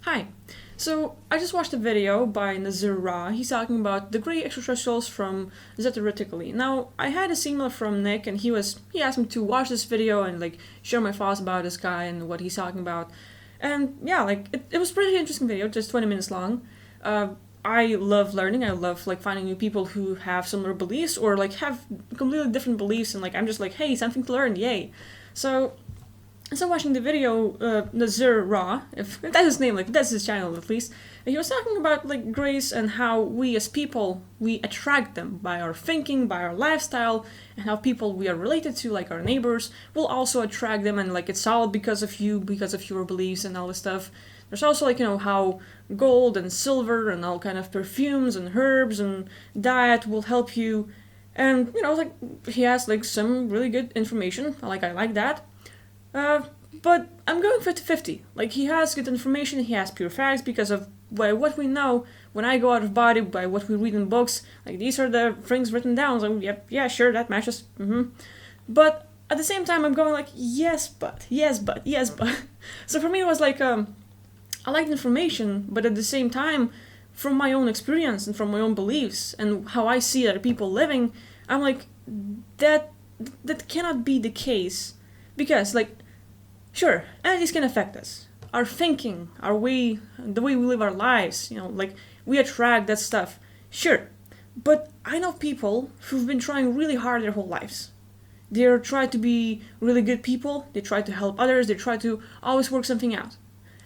Hi. So, I just watched a video by Naazir RA. He's talking about the Grey Extraterrestrials from Zeta Reticuli. Now, I had a email from Nick, and he asked me to watch this video and share my thoughts about this guy and what he's talking about. And yeah, it was a pretty interesting video, just 20 minutes long. I love learning. I love finding new people who have similar beliefs or have completely different beliefs, and I'm just hey, something to learn, yay. So watching the video, Naazir RA, if that's his name, that's his channel at least, he was talking about grace and how we as people, we attract them by our thinking, by our lifestyle, and how people we are related to, like our neighbors, will also attract them, and it's all because of you, because of your beliefs and all this stuff. There's also how gold and silver and all kind of perfumes and herbs and diet will help you, and he has some really good information. I like that. But I'm going 50-50. He has good information, he has pure facts because of by what we know when I go out of body, by what we read in books. These are the things written down. So yeah, sure, that matches. But at the same time, I'm going yes, but. So for me, it was I like information, but at the same time, from my own experience and from my own beliefs and how I see other people living, I'm that cannot be the case. Because, sure, entities can affect us. Our thinking, the way we live our lives, we attract that stuff. Sure. But I know people who've been trying really hard their whole lives. They're trying to be really good people, they try to help others, they try to always work something out.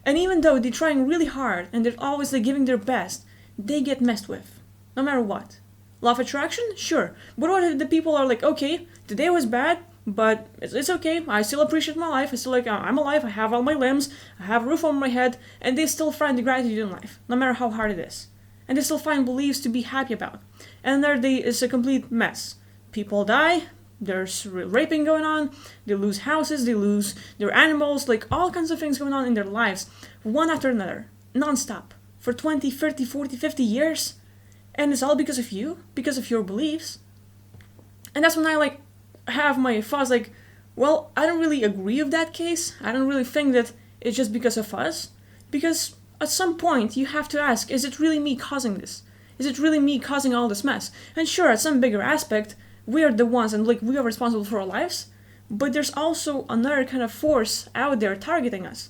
And even though they're trying really hard and they're always giving their best, they get messed with. No matter what. Law of attraction? Sure. But what if the people are okay, today was bad, but it's okay, I still appreciate my life, I still I'm alive, I have all my limbs, I have a roof over my head, and they still find the gratitude in life, no matter how hard it is. And they still find beliefs to be happy about. And their day is a complete mess. People die, there's raping going on, they lose houses, they lose their animals, all kinds of things going on in their lives, one after another, non-stop, for 20, 30, 40, 50 years. And it's all because of you, because of your beliefs. And that's when I have my thoughts well, I don't really agree with that case. I don't really think that it's just because of us. Because at some point you have to ask, is it really me causing this? Is it really me causing all this mess? And sure, at some bigger aspect, we are the ones and we are responsible for our lives. But there's also another kind of force out there targeting us.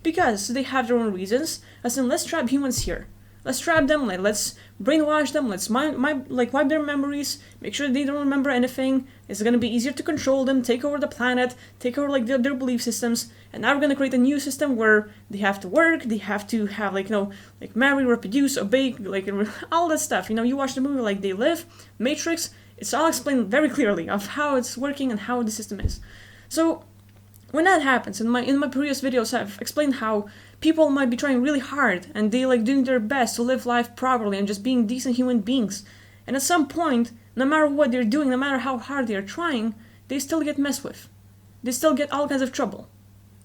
Because they have their own reasons, as in let's trap humans here. Let's trap them, let's brainwash them, let's wipe their memories, make sure they don't remember anything. It's gonna be easier to control them, take over the planet, take over their belief systems, and now we're gonna create a new system where they have to work, they have to have marry, reproduce, obey, all that stuff. You watch the movie They Live, Matrix, it's all explained very clearly of how it's working and how the system is. So when that happens, in my previous videos I've explained how people might be trying really hard and they doing their best to live life properly and just being decent human beings. And at some point, no matter what they're doing, no matter how hard they're trying, they still get messed with. They still get all kinds of trouble.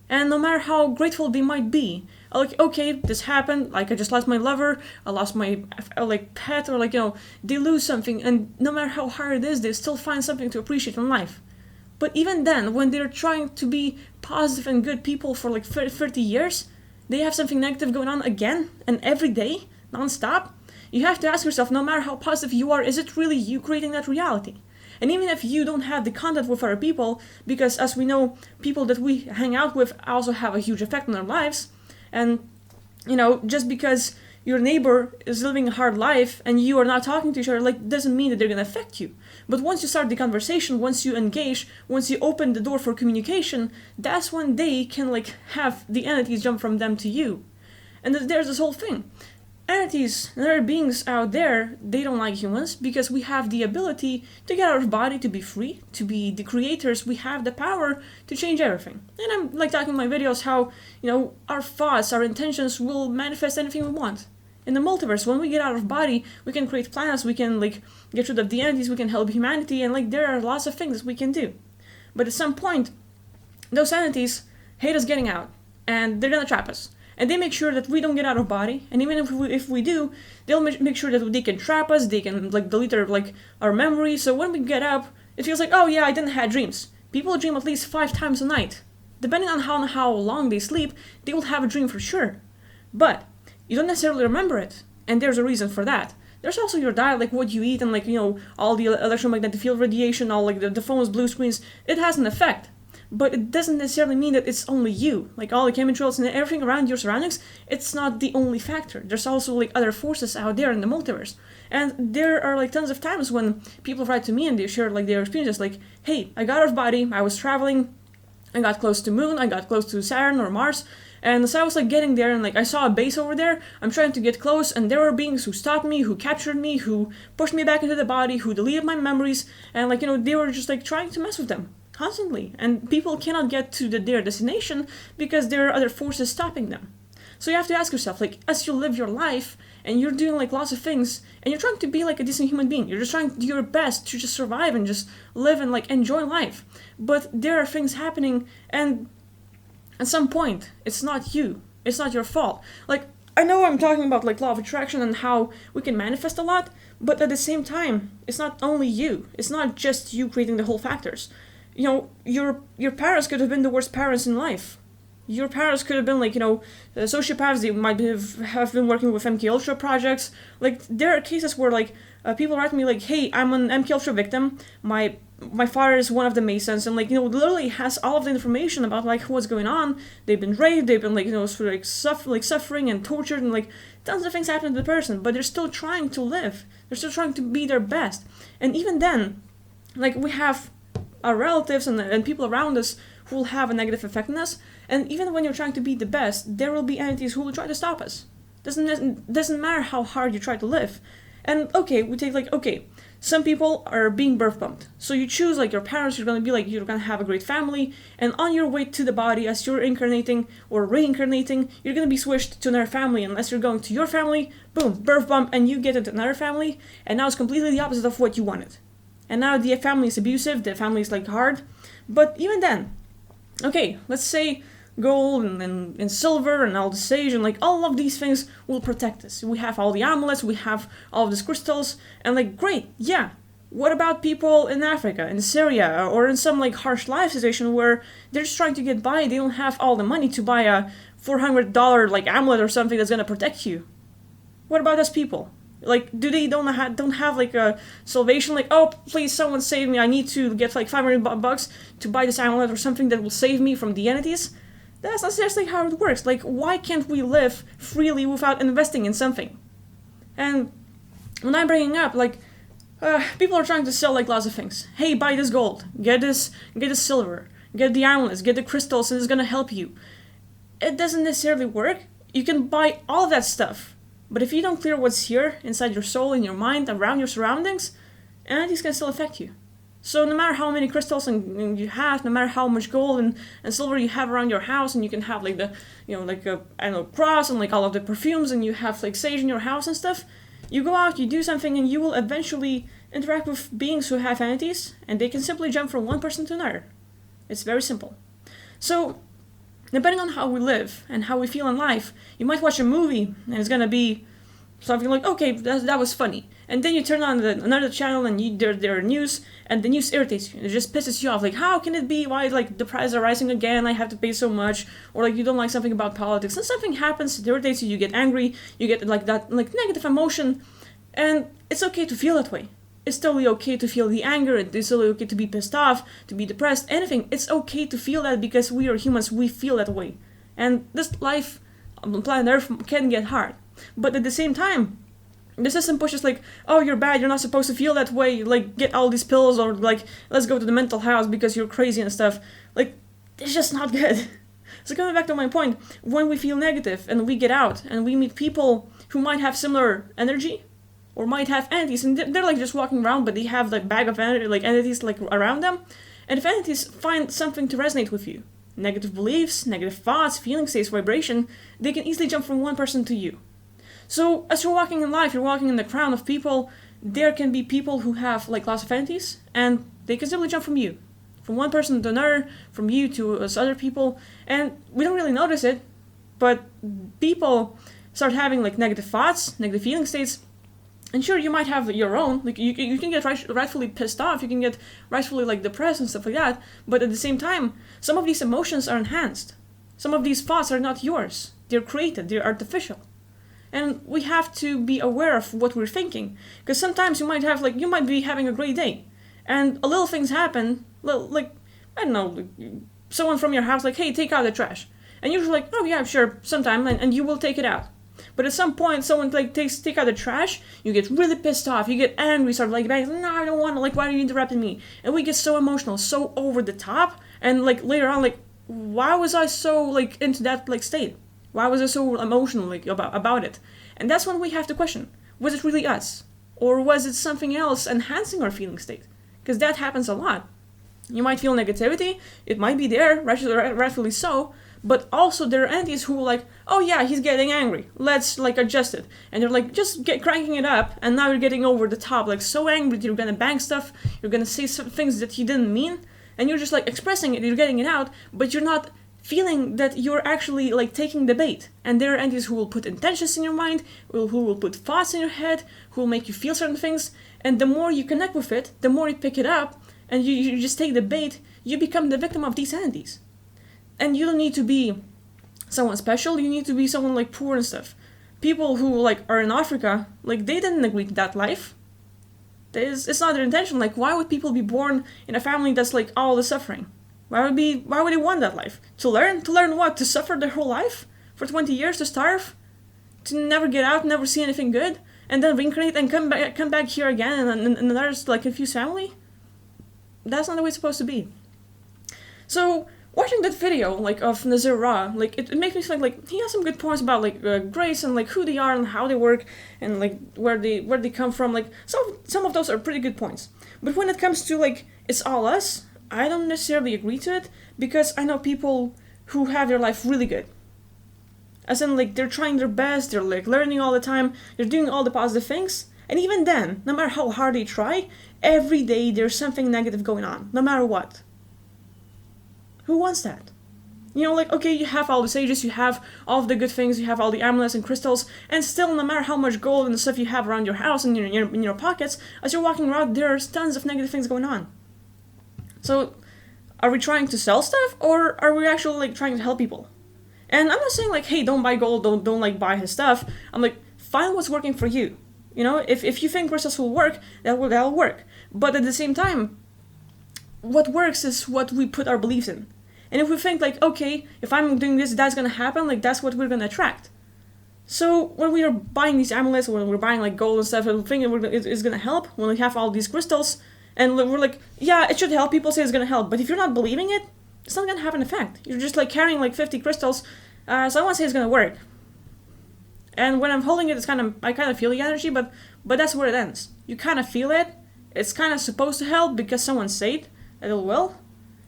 And no matter how grateful they might be, okay, this happened, I just lost my lover, I lost my pet, or they lose something, and no matter how hard it is, they still find something to appreciate in life. But even then, when they're trying to be positive and good people for 30 years, they have something negative going on again and every day, non-stop. You have to ask yourself, no matter how positive you are, is it really you creating that reality? And even if you don't have the contact with other people, because as we know, people that we hang out with also have a huge effect on our lives, and just because your neighbor is living a hard life and you are not talking to each other, doesn't mean that they're gonna affect you. But once you start the conversation, once you engage, once you open the door for communication, that's when they can have the entities jump from them to you. And there's this whole thing. Entities and other beings out there, they don't like humans because we have the ability to get out of body, to be free, to be the creators. We have the power to change everything. And I'm talking in my videos how, our thoughts, our intentions will manifest anything we want. In the multiverse, when we get out of body, we can create planets, we can get rid of the entities, we can help humanity, and there are lots of things we can do. But at some point, those entities hate us getting out, and they're gonna trap us. And they make sure that we don't get out of body, and even if we do, they'll make sure that they can trap us, they can delete our memory, so when we get up, it feels oh yeah, I didn't have dreams. People dream at least 5 times a night. Depending on how long they sleep, they will have a dream for sure. But you don't necessarily remember it, and there's a reason for that. There's also your diet, like what you eat, and like, all the electromagnetic field radiation, all like the phones, blue screens. It has an effect, but it doesn't necessarily mean that it's only you. Like all the chemtrails and everything around your surroundings, it's not the only factor. There's also like other forces out there in the multiverse. And there are like tons of times when people write to me and they share like their experiences, like, hey, I got out of body, I was traveling, I got close to Moon, I got close to Saturn or Mars, and as I was like getting there and like I saw a base over there, I'm trying to get close, and there were beings who stopped me, who captured me, who pushed me back into the body, who deleted my memories, and like, they were just like trying to mess with them constantly. And people cannot get to their destination because there are other forces stopping them. So you have to ask yourself, like, as you live your life and you're doing like lots of things and you're trying to be like a decent human being, you're just trying to do your best to just survive and just live and like enjoy life. But there are things happening, and at some point, it's not you. It's not your fault. Like, I know I'm talking about like law of attraction and how we can manifest a lot, but at the same time, it's not only you. It's not just you creating the whole factors. Your parents could have been the worst parents in life. Your parents could have been like, sociopaths. They might have been working with MKUltra projects. Like, there are cases where like people write me like, hey, I'm an MKUltra victim. My father is one of the Masons, and like, literally has all of the information about like what's going on. They've been raped. They've been like, suffering and tortured, and like tons of things happen to the person. But they're still trying to live. They're still trying to be their best. And even then, like, we have our relatives and people around us who will have a negative effect on us. And even when you're trying to be the best, there will be entities who will try to stop us. Doesn't matter how hard you try to live. And okay, we take like, okay, some people are being birth bumped. So you choose like your parents, you're going to have a great family, and on your way to the body, as you're incarnating or reincarnating, you're going to be switched to another family. Unless you're going to your family, boom, birth bump, and you get into another family, and now it's completely the opposite of what you wanted. And now the family is abusive, the family is like hard. But even then, okay, let's say gold and silver and all the sage and like all of these things will protect us. We have all the amulets, we have all of these crystals, and like, great, yeah. What about people in Africa, in Syria, or in some like harsh life situation where they're just trying to get by, they don't have all the money to buy a $400 like amulet or something that's gonna protect you? What about those people? Like, do they don't have like a salvation? Like, oh, please, someone save me! I need to get like $500 to buy this amulet or something that will save me from the entities. That's not seriously how it works. Like, why can't we live freely without investing in something? And when I'm bringing up, like, people are trying to sell like lots of things. Hey, buy this gold, get this silver, get the amulets, get the crystals, and it's gonna help you. It doesn't necessarily work. You can buy all of that stuff, but if you don't clear what's here inside your soul, in your mind, around your surroundings, entities can still affect you. So no matter how many crystals and you have, no matter how much gold and silver you have around your house, and you can have like the, cross and like all of the perfumes, and you have like sage in your house and stuff, you go out, you do something, and you will eventually interact with beings who have entities, and they can simply jump from one person to another. It's very simple. So, depending on how we live and how we feel in life, you might watch a movie, and it's gonna be something like, okay, that was funny. And then you turn on another channel and there are news, and the news irritates you. It just pisses you off. Like, how can it be? Why, like, the prices are rising again? I have to pay so much. Or, like, you don't like something about politics. And something happens, it irritates you, you get angry, you get, like, that, like, negative emotion. And it's okay to feel that way. It's totally okay to feel the anger. It's totally okay to be pissed off, to be depressed, anything. It's okay to feel that because we are humans, we feel that way. And this life on planet Earth can get hard. But at the same time, the system pushes like, oh, you're bad, you're not supposed to feel that way, like, get all these pills, or like, let's go to the mental house because you're crazy and stuff. Like, it's just not good. So coming back to my point, when we feel negative and we get out and we meet people who might have similar energy or might have entities, and they're like just walking around, but they have like bag of entities like around them, and if entities find something to resonate with you, negative beliefs, negative thoughts, feeling states, vibration, they can easily jump from one person to you. So as you're walking in life, you're walking in the crowd of people, there can be people who have like lots of entities, and they can simply jump from you. From one person to another, from you to us other people, and we don't really notice it, but people start having like negative thoughts, negative feeling states, and sure, you might have your own, like you can get rightfully pissed off, you can get rightfully like depressed and stuff like that, but at the same time, some of these emotions are enhanced. Some of these thoughts are not yours. they're created, they're artificial. And we have to be aware of what we're thinking. Because sometimes you might be having a great day. And a little things happen, like, I don't know, someone from your house, like, hey, take out the trash. And you're like, oh yeah, sure, sometime, and you will take it out. But at some point, someone like take out the trash, you get really pissed off, you get angry, start like banging, no, I don't want to, like, why are you interrupting me? And we get so emotional, so over the top, and like later on, like, why was I so like into that like state? Why was I so emotional like about it? And that's when we have to question, was it really us? Or was it something else enhancing our feeling state? Because that happens a lot. You might feel negativity, it might be there, rightfully so, but also there are entities who are like, oh yeah, he's getting angry, let's like adjust it. And they're like, just cranking it up, and now you're getting over the top, like so angry that you're gonna bang stuff, you're gonna say some things that you didn't mean, and you're just like expressing it, you're getting it out, but you're not feeling that you're actually like taking the bait. And there are entities who will put intentions in your mind, who will put thoughts in your head, who will make you feel certain things, and the more you connect with it, the more you pick it up, and you just take the bait, you become the victim of these entities. And you don't need to be someone special, you need to be someone like poor and stuff. People who like are in Africa, like they didn't agree to that life. It's not their intention. Like, why would people be born in a family that's like all the suffering? Why would they want that life? To learn what? To suffer their whole life? For 20 years to starve? To never get out, never see anything good? And then reincarnate and come back here again and another like confused family? That's not the way it's supposed to be. So watching that video like of Naazir RA, like it makes me think like he has some good points about like grace and like who they are and how they work and like where they come from. Like some of those are pretty good points. But when it comes to like it's all us, I don't necessarily agree to it, because I know people who have their life really good. As in like they're trying their best, they're like learning all the time, they're doing all the positive things, and even then, no matter how hard they try, every day there's something negative going on, no matter what. Who wants that? You know, like, okay, you have all the sages, you have all of the good things, you have all the amulets and crystals, and still, no matter how much gold and stuff you have around your house and in your pockets, as you're walking around, there's tons of negative things going on. So, are we trying to sell stuff, or are we actually, like, trying to help people? And I'm not saying, like, hey, don't buy gold, don't like, buy his stuff. I'm like, find what's working for you. You know, if you think crystals will work, that'll work. But at the same time, what works is what we put our beliefs in. And if we think like, okay, if I'm doing this, that's gonna happen, like that's what we're gonna attract. So when we are buying these amulets, or when we're buying like gold and stuff, and we think it's gonna help, when we have all these crystals, and we're like, yeah, it should help, people say it's gonna help, but if you're not believing it, it's not gonna have an effect. You're just like carrying like 50 crystals, so I won't say it's gonna work. And when I'm holding it, I kind of feel the energy, but that's where it ends. You kind of feel it, it's kind of supposed to help because someone said that it will,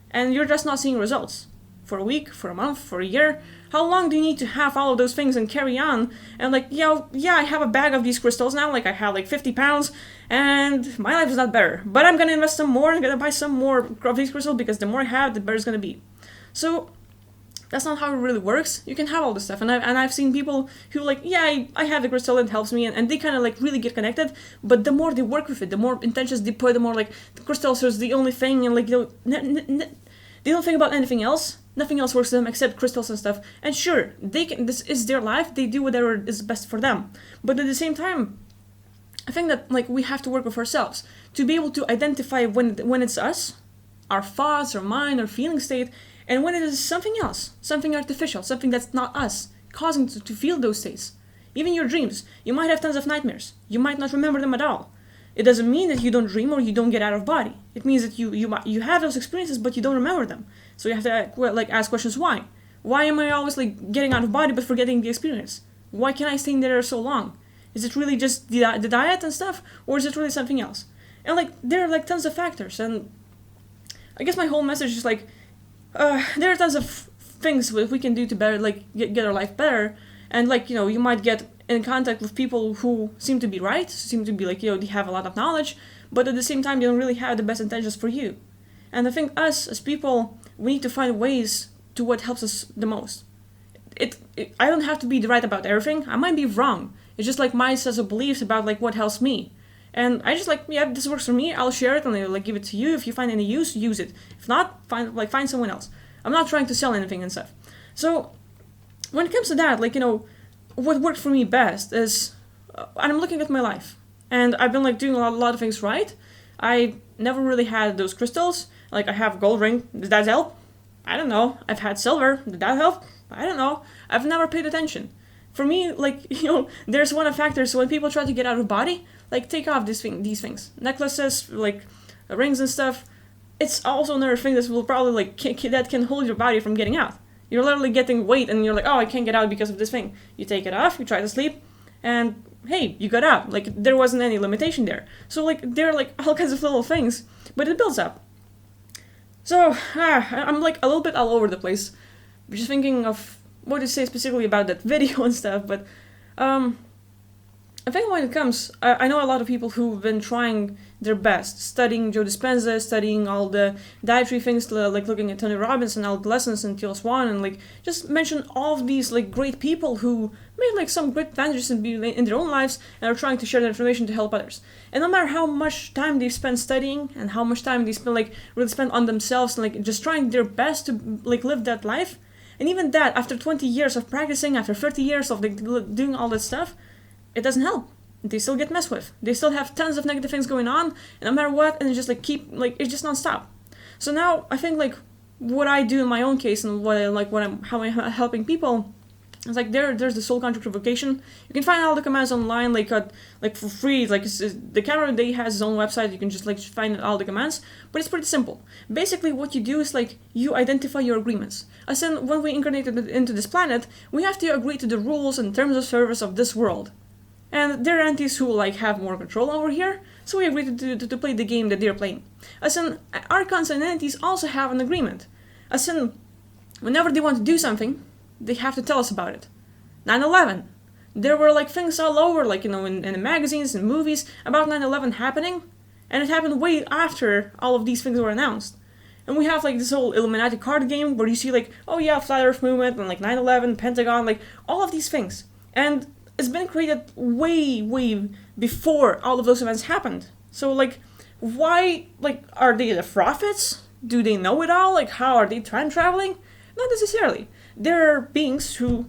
and you're just not seeing results. For a week, for a month, for a year. How long do you need to have all of those things and carry on? And like, yeah, I have a bag of these crystals now, like I have like 50 pounds, and my life is not better. But I'm gonna invest some more, I'm gonna buy some more of these crystals, because the more I have, the better it's gonna be. So, that's not how it really works. You can have all this stuff, and I've seen people who like, yeah, I have the crystal, it helps me, and they kind of like really get connected, but the more they work with it, the more intentions they put, the more like, the crystals is the only thing, and like, you know, they don't think about anything else. Nothing else works for them except crystals and stuff. And sure, this is their life, they do whatever is best for them. But at the same time, I think that like we have to work with ourselves to be able to identify when it's us, our thoughts, our mind, our feeling state, and when it is something else, something artificial, something that's not us, causing to feel those states. Even your dreams, you might have tons of nightmares. You might not remember them at all. It doesn't mean that you don't dream or you don't get out of body. It means that you have those experiences, but you don't remember them. So you have to like ask questions, why? Why am I always like getting out of body but forgetting the experience? Why can I stay in there so long? Is it really just the diet and stuff, or is it really something else? And like there are like tons of factors, and I guess my whole message is like there are tons of things we can do to better like get our life better, and like, you know, you might get in contact with people who seem to be right, seem to be like, you know, they have a lot of knowledge, but at the same time they don't really have the best intentions for you. And I think us as people, we need to find ways to what helps us the most. I don't have to be right about everything. I might be wrong. It's just like my sense of beliefs about like what helps me. And I just like, yeah, this works for me, I'll share it and I'll like give it to you. If you find any use, use it. If not, find someone else. I'm not trying to sell anything and stuff. So when it comes to that, like, what worked for me best is, I'm looking at my life, and I've been like doing a lot of things right. I never really had those crystals. Like, I have a gold ring. Did that help? I don't know. I've had silver. Did that help? I don't know. I've never paid attention. For me, like, there's one of the factors when people try to get out of body, like, take off these things. Necklaces, like, rings and stuff. It's also another thing that will probably, like, that can hold your body from getting out. You're literally getting weight and you're like, oh, I can't get out because of this thing. You take it off, you try to sleep, and hey, you got out. Like, there wasn't any limitation there. So, like, there are, like, all kinds of little things, but it builds up. So, I'm, like, a little bit all over the place. Just thinking of what to say specifically about that video and stuff, but I think when it comes, I know a lot of people who've been trying their best, studying Joe Dispenza, studying all the dietary things, like looking at Tony Robbins and Alec Lessons and Teal Swan, and like just mention all of these like great people who made like some great advantages in their own lives and are trying to share their information to help others. And no matter how much time they've spent studying and how much time they really spent on themselves and like just trying their best to like live that life, and even that, after 20 years of practicing, after 30 years of like, doing all that stuff, it doesn't help. They still get messed with. They still have tons of negative things going on, and no matter what, and it's just like it's just non-stop. So now I think like what I do in my own case and how I'm helping people is like there's the soul contract revocation. You can find all the commands online like for free. Like the camera day has his own website. You can just like find all the commands, but it's pretty simple. Basically, what you do is like you identify your agreements. As in, when we incarnated into this planet, we have to agree to the rules and terms of service of this world. And there are entities who like have more control over here, so we agree to play the game that they're playing. As in, archons and entities also have an agreement. As in, whenever they want to do something, they have to tell us about it. 9/11. There were like things all over, like in the magazines and movies about 9/11 happening, and it happened way after all of these things were announced. And we have like this whole Illuminati card game where you see like, oh yeah, Flat Earth movement and like 9/11, Pentagon, like all of these things. And it's been created way before all of those events happened. So like, why, like, are they the prophets? Do they know it all? Like, how are they time traveling? Not necessarily. There are beings who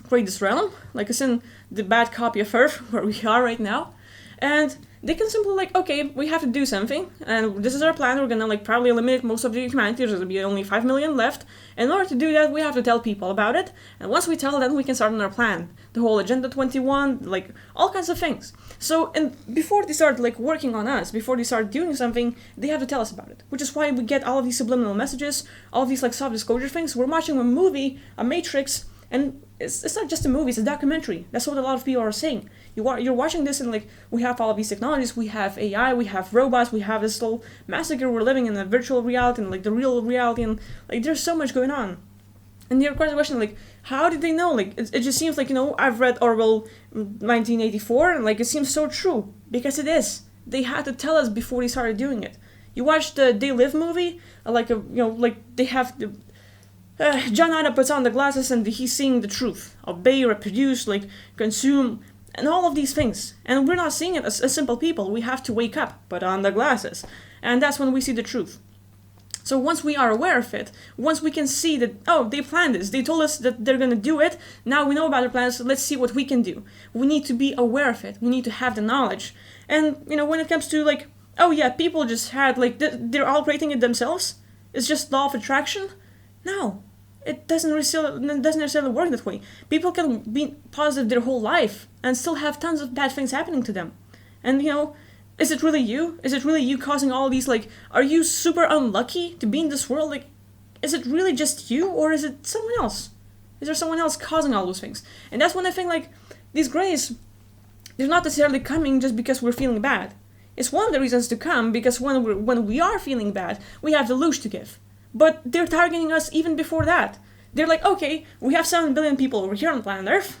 create this realm, like as in the bad copy of Earth where we are right now, and they can simply like, okay, we have to do something, and this is our plan. We're gonna like probably eliminate most of the humanity. There's gonna be only 5 million left. And in order to do that, we have to tell people about it. And once we tell them, we can start on our plan. The whole Agenda 21, like all kinds of things. So, and before they start like working on us, before they start doing something, they have to tell us about it. Which is why we get all of these subliminal messages, all of these like soft disclosure things. We're watching a movie, a Matrix, and it's not just a movie, it's a documentary. That's what a lot of people are saying. You're watching this and like, we have all of these technologies, we have AI, we have robots, we have this whole massacre, we're living in a virtual reality and like the real reality, and like there's so much going on. And the question, like, how did they know? Like, it just seems like, I've read Orwell 1984, and like, it seems so true. Because it is. They had to tell us before they started doing it. You watch the They Live movie, like they have the... John Ada puts on the glasses and he's seeing the truth. Obey, reproduce, like, consume, and all of these things. And we're not seeing it as simple people. We have to wake up, put on the glasses. And that's when we see the truth. So once we are aware of it, once we can see that, oh, they planned this, they told us that they're going to do it, now we know about their plans, so let's see what we can do. We need to be aware of it. We need to have the knowledge. And, when it comes to, like, oh yeah, people just had, like, they're all creating it themselves, it's just law of attraction. No. It doesn't necessarily work that way. People can be positive their whole life and still have tons of bad things happening to them. And, is it really you? Is it really you causing all these, like, are you super unlucky to be in this world? Like, is it really just you, or is it someone else? Is there someone else causing all those things? And that's when I think, like, these grays, they're not necessarily coming just because we're feeling bad. It's one of the reasons to come, because when we are feeling bad, we have the loosh to give. But they're targeting us even before that. They're like, okay, we have 7 billion people over here on planet Earth.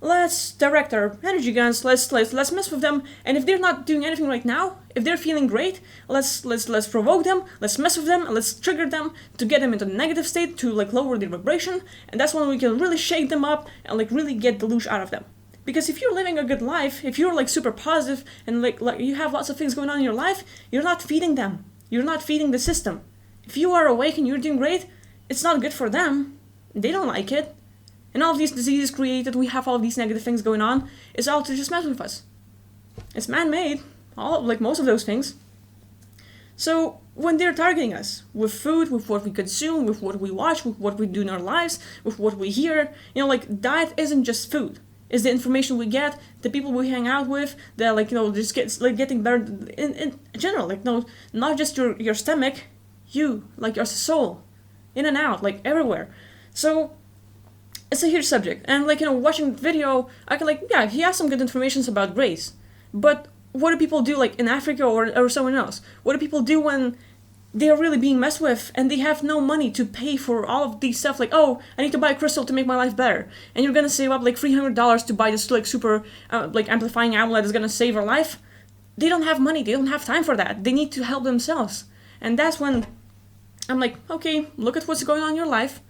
Let's direct our energy guns, let's mess with them, and if they're not doing anything right now, if they're feeling great, let's provoke them, let's mess with them, and let's trigger them to get them into the negative state, to like lower their vibration, and that's when we can really shake them up and like really get the loosh out of them. Because if you're living a good life, if you're like super positive and like you have lots of things going on in your life, you're not feeding them. You're not feeding the system. If you are awake and you're doing great, it's not good for them. They don't like it. and all of these diseases created, we have all these negative things going on, is all to just mess with us. It's man-made, like most of those things. So when they're targeting us with food, with what we consume, with what we watch, with what we do in our lives, with what we hear, like diet isn't just food. It's the information we get, the people we hang out with, that just gets getting better in general. Not just your stomach, you, your soul, in and out, everywhere. So it's a huge subject. And watching the video, I can he has some good information about race, but what do people do in Africa or someone else? What do people do when they're really being messed with and they have no money to pay for all of these stuff? I need to buy a crystal to make my life better, and you're gonna save up $300 to buy this super amplifying amulet that's gonna save our life. They don't have money, they don't have time for that. They need to help themselves. And that's when I'm okay, look at what's going on in your life,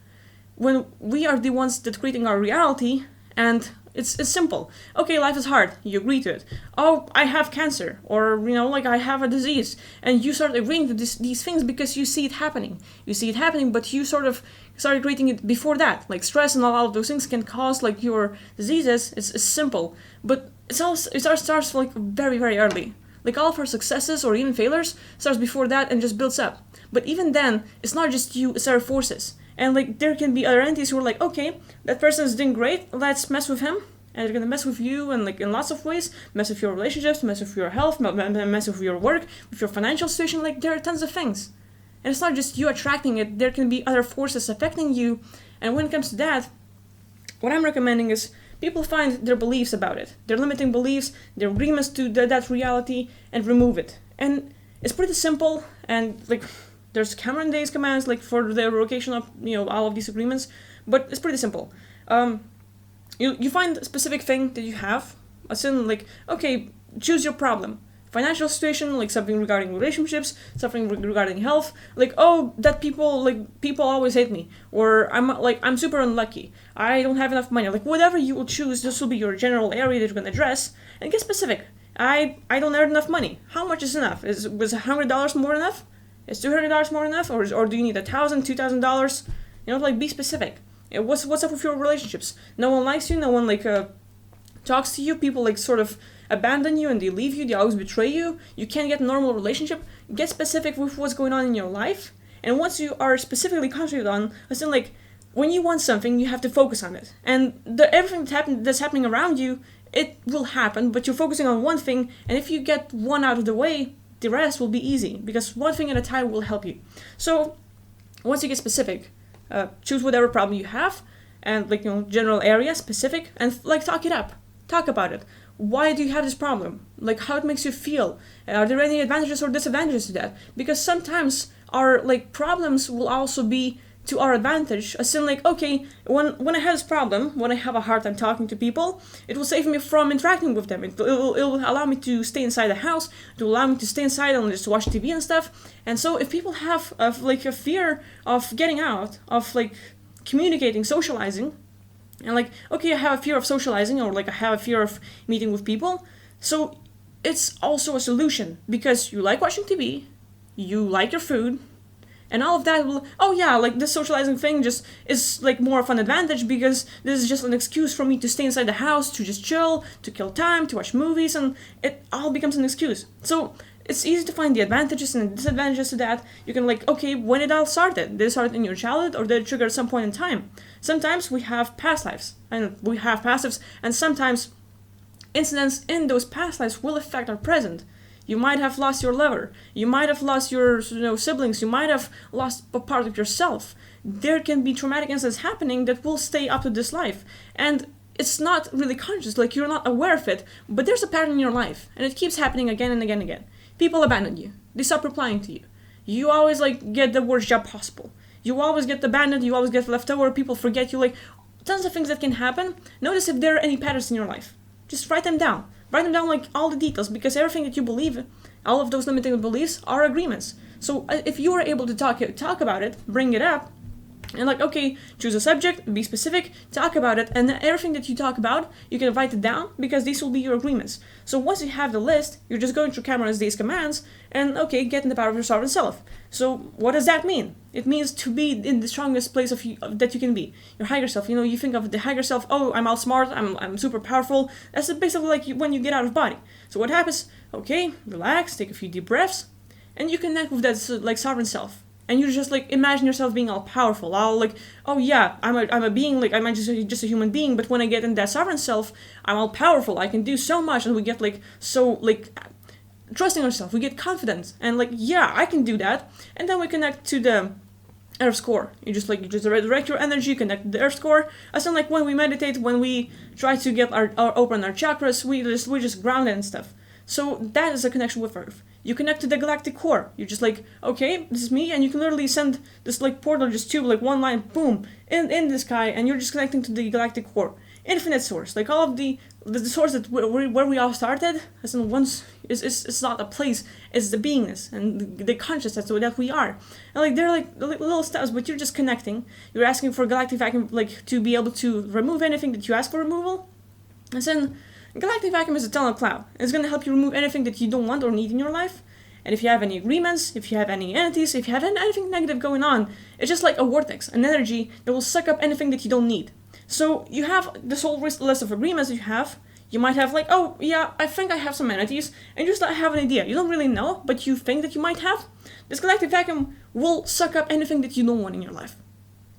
when we are the ones that creating our reality. And it's simple. Okay, life is hard. You agree to it. Oh, I have cancer, or I have a disease, and you start agreeing to these things because you see it happening. You see it happening, but you sort of started creating it before that. Stress and all of those things can cause your diseases. It's simple, but it starts very, very early. All of our successes or even failures starts before that and just builds up. But even then, it's not just you, it's our forces. And there can be other entities who are okay, that person is doing great, let's mess with him. And they're gonna mess with you and in lots of ways, mess with your relationships, mess with your health, mess with your work, with your financial situation. There are tons of things. And it's not just you attracting it, there can be other forces affecting you. And when it comes to that, what I'm recommending is people find their beliefs about it, their limiting beliefs, their agreements to that reality, and remove it. And it's pretty simple, and there's Cameron Day's commands for the revocation of all of these agreements, but it's pretty simple. You find a specific thing that you have, as in okay, choose your problem. Financial situation, something regarding relationships, something regarding health, oh, that people always hate me, or I'm super unlucky, I don't have enough money, whatever you will choose, this will be your general area that you're gonna address, and get specific. I don't earn enough money. How much is enough? Was $100 more enough? Is $200 more enough, or do you need $1,000, $2,000? Be specific. What's up with your relationships? No one likes you. No one talks to you. People sort of abandon you and they leave you. They always betray you. You can't get a normal relationship. Get specific with what's going on in your life. And once you are specifically concentrated on, listen, when you want something, you have to focus on it. And everything that's happening around you, it will happen. But you're focusing on one thing, and if you get one out of the way, the rest will be easy, because one thing at a time will help you. So once you get specific, choose whatever problem you have, and general area, specific, and talk it up. Talk about it. Why do you have this problem? How it makes you feel. Are there any advantages or disadvantages to that? Because sometimes our problems will also be to our advantage, as in okay, when I have this problem, when I have a hard time talking to people, it will save me from interacting with them. It will allow me to stay inside the house, to allow me to stay inside and just watch TV and stuff. And so if people have a fear of getting out, of communicating, socializing, and okay, I have a fear of socializing, or I have a fear of meeting with people, so it's also a solution, because you like watching TV, you like your food, and all of that will, this socializing thing just is more of an advantage, because this is just an excuse for me to stay inside the house, to just chill, to kill time, to watch movies, and it all becomes an excuse. So it's easy to find the advantages and the disadvantages to that. You can okay, when it all started? Did it start in your childhood, or did it trigger at some point in time? Sometimes we have past lives, and we have past lives, and sometimes incidents in those past lives will affect our present. You might have lost your lover. You might have lost your siblings. You might have lost a part of yourself. There can be traumatic incidents happening that will stay up to this life. And it's not really conscious, you're not aware of it, but there's a pattern in your life, and it keeps happening again and again and again. People abandon you. They stop replying to you. You always get the worst job possible. You always get abandoned. You always get left over. People forget you. Tons of things that can happen. Notice if there are any patterns in your life. Just write them down. Write them down all the details, because everything that you believe, all of those limiting beliefs are agreements. So if you are able to talk about it, bring it up, And like, okay, choose a subject, be specific, talk about it, and everything that you talk about, you can write it down because these will be your agreements. So once you have the list, you're just going through Cameron's these commands, and okay, get in the power of your sovereign self. So what does that mean? It means to be in the strongest place that you can be. Your higher self. You think of the higher self. Oh, I'm outsmart. I'm super powerful. That's basically like when you get out of body. So what happens? Okay, relax, take a few deep breaths, and you connect with that like sovereign self. And you just like imagine yourself being all powerful, all like, oh yeah, I'm a being, like I'm just a human being, but when I get in that sovereign self, I'm all powerful, I can do so much, and we get like so like trusting ourselves, we get confidence, and like yeah, I can do that, and then we connect to the Earth's core. You just redirect your energy, connect to the Earth's core. As in like when we meditate, when we try to get our open our chakras, we just ground it and stuff. So that is a connection with Earth. You connect to the galactic core. You're just like, okay, this is me, and you can literally send this like portal just to like one line, boom, in the sky, and you're just connecting to the galactic core. Infinite source, like all of the source that where we all started, as in once it's not a place, it's the beingness and the consciousness that we are. And like they're like little steps, but you're just connecting. You're asking for galactic vacuum like to be able to remove anything that you ask for removal. And then galactic vacuum is a tunnel cloud. It's going to help you remove anything that you don't want or need in your life. And if you have any agreements, if you have any entities, if you have anything negative going on, it's just like a vortex, an energy that will suck up anything that you don't need. So you have this whole list of agreements that you have. You might have like, oh yeah, I think I have some entities, and you just have an idea. You don't really know, but you think that you might have. This galactic vacuum will suck up anything that you don't want in your life.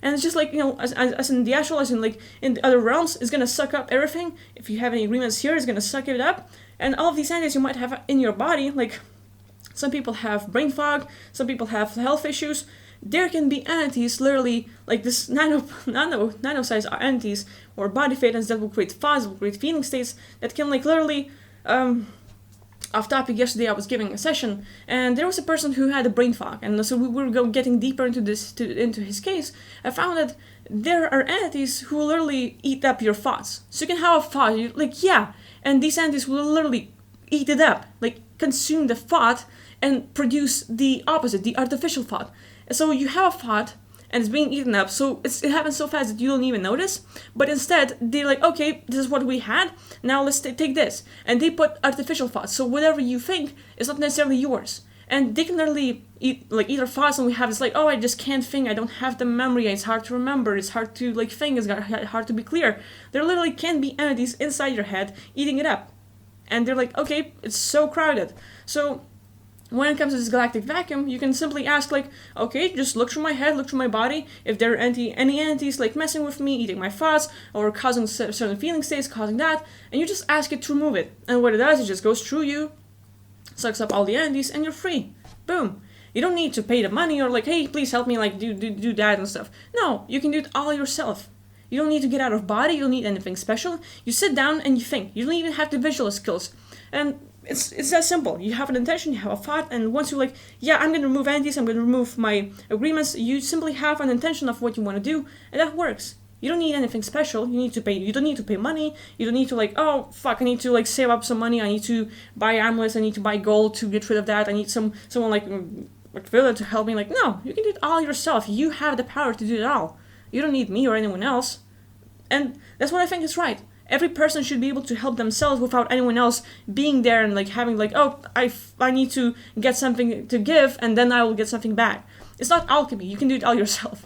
And it's just like, as in the astral, as in like in the other realms, it's going to suck up everything. If you have any agreements here, it's going to suck it up. And all of these entities you might have in your body, like some people have brain fog, some people have health issues. There can be entities, literally, like this nano-sized entities or body phaetons that will create thoughts, will create feeling states that can like literally, off topic, yesterday I was giving a session, and there was a person who had a brain fog, and so we were getting deeper into into his case. I found that there are entities who will literally eat up your thoughts. So you can have a thought, and these entities will literally eat it up, like consume the thought and produce the opposite, the artificial thought. So you have a thought, and it's being eaten up, so it happens so fast that you don't even notice, but instead, they're like, okay, this is what we had, now let's take this, and they put artificial thoughts, so whatever you think is not necessarily yours, and they can literally eat our thoughts, and we have this like, oh, I just can't think, I don't have the memory, it's hard to remember, it's hard to like think, it's hard to be clear. There literally can be entities inside your head eating it up, and they're like, okay, it's so crowded. So when it comes to this galactic vacuum, you can simply ask like, okay, just look through my head, look through my body, if there are any entities like messing with me, eating my thoughts, or causing certain feeling states, causing that, and you just ask it to remove it. And what it does, it just goes through you, sucks up all the entities, and you're free. Boom. You don't need to pay the money or like, hey, please help me like do that and stuff. No, you can do it all yourself. You don't need to get out of body, you don't need anything special. You sit down and you think. You don't even have the visual skills. And it's that simple. You have an intention, you have a thought, and once you're like, yeah, I'm going to remove entities, I'm going to remove my agreements, you simply have an intention of what you want to do, and that works. You don't need anything special. You don't need to pay money. You don't need to like, oh fuck, I need to like save up some money, I need to buy amulets, I need to buy gold to get rid of that, I need someone like Villa to help me. Like, no, you can do it all yourself. You have the power to do it all. You don't need me or anyone else. And that's what I think is right. Every person should be able to help themselves without anyone else being there and like having like, oh, I need to get something to give and then I will get something back. It's not alchemy. You can do it all yourself.